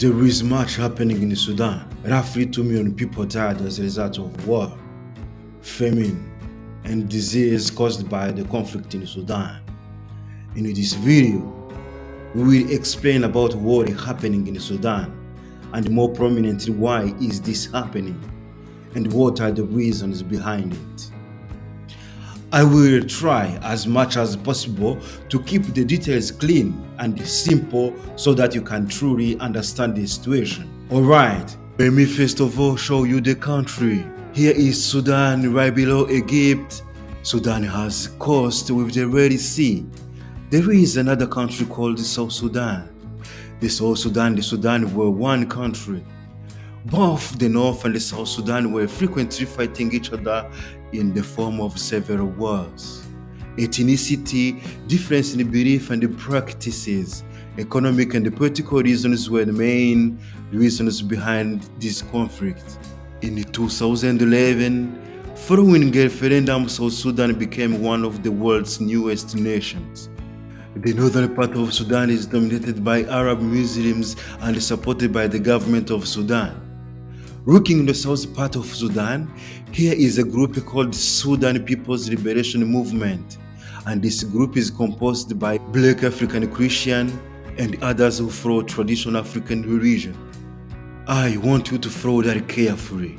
There is much happening in Sudan. Roughly 2 million people died as a result of war, famine, and disease caused by the conflict in Sudan. In this video, we will explain about what is happening in Sudan, and more prominently, why is this happening, and what are the reasons behind it. I will try as much as possible to keep the details clean and simple so that you can truly understand the situation. Alright, let me first of all show you the country. Here is Sudan right below Egypt. Sudan has coast with the Red Sea. There is another country called South Sudan. The South Sudan and the Sudan were one country. Both the North and the South Sudan were frequently fighting each other in the form of several wars. Ethnicity, difference in belief and practices, economic and political reasons were the main reasons behind this conflict. In 2011, following a referendum, South Sudan became one of the world's newest nations. The northern part of Sudan is dominated by Arab Muslims and supported by the government of Sudan. Looking in the south part of Sudan, here is a group called Sudan People's Liberation Movement, and this group is composed by Black African Christian and others who follow traditional African religion. I want you to follow that carefully.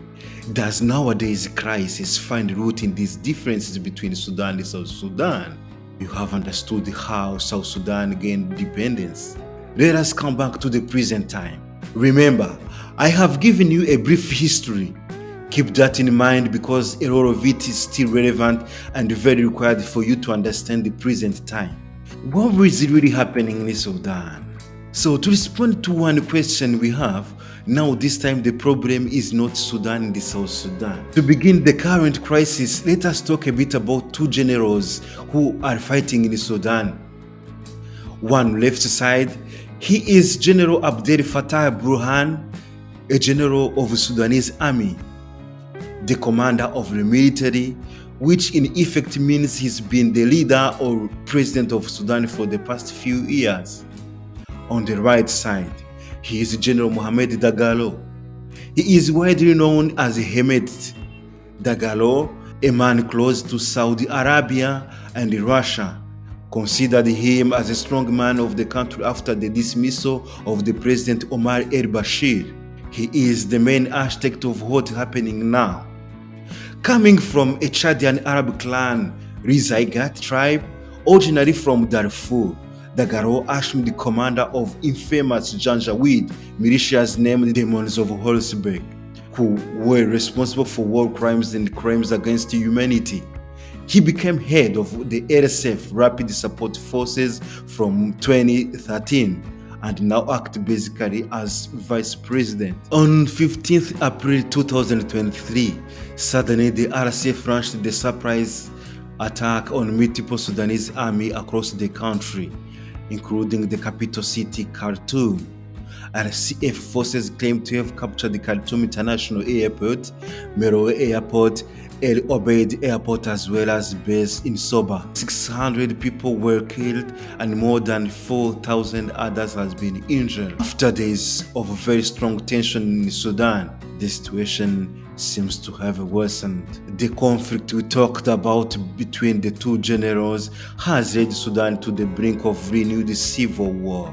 Does nowadays crisis find root in these differences between Sudan and South Sudan? You have understood how South Sudan gained independence. Let us come back to the present time. Remember, I have given you a brief history. Keep that in mind because a lot of it is still relevant and very required for you to understand the present time. What is really happening in Sudan? So to respond to one question we have, now this time the problem is not Sudan and the South Sudan. To begin the current crisis, let us talk a bit about two generals who are fighting in Sudan. One left side, he is General Abdel Fattah Burhan, a general of the Sudanese army, the commander of the military, which in effect means he's been the leader or president of Sudan for the past few years. On the right side, he is General Mohamed Dagalo. He is widely known as Hemet Dagalo, a man close to Saudi Arabia and Russia, considered him as a strong man of the country after the dismissal of the President Omar el-Bashir. He is the main architect of what's happening now. Coming from a Chadian Arab clan, Rizaigat tribe, originally from Darfur, Dagalo assumed the commander of infamous Janjaweed militias named Demons of Horseback, who were responsible for war crimes and crimes against humanity. He became head of the RSF Rapid Support Forces from 2013 and now acts basically as vice president. On 15th April 2023, suddenly the RSF launched the surprise attack on multiple Sudanese army across the country, including the capital city Khartoum. RSF forces claim to have captured the Khartoum International Airport, Merowe Airport, El Obeid Airport, as well as base in Soba. 600 people were killed and more than 4,000 others has been injured. After days of very strong tension in Sudan, the situation seems to have worsened. The conflict we talked about between the two generals has led Sudan to the brink of renewed civil war.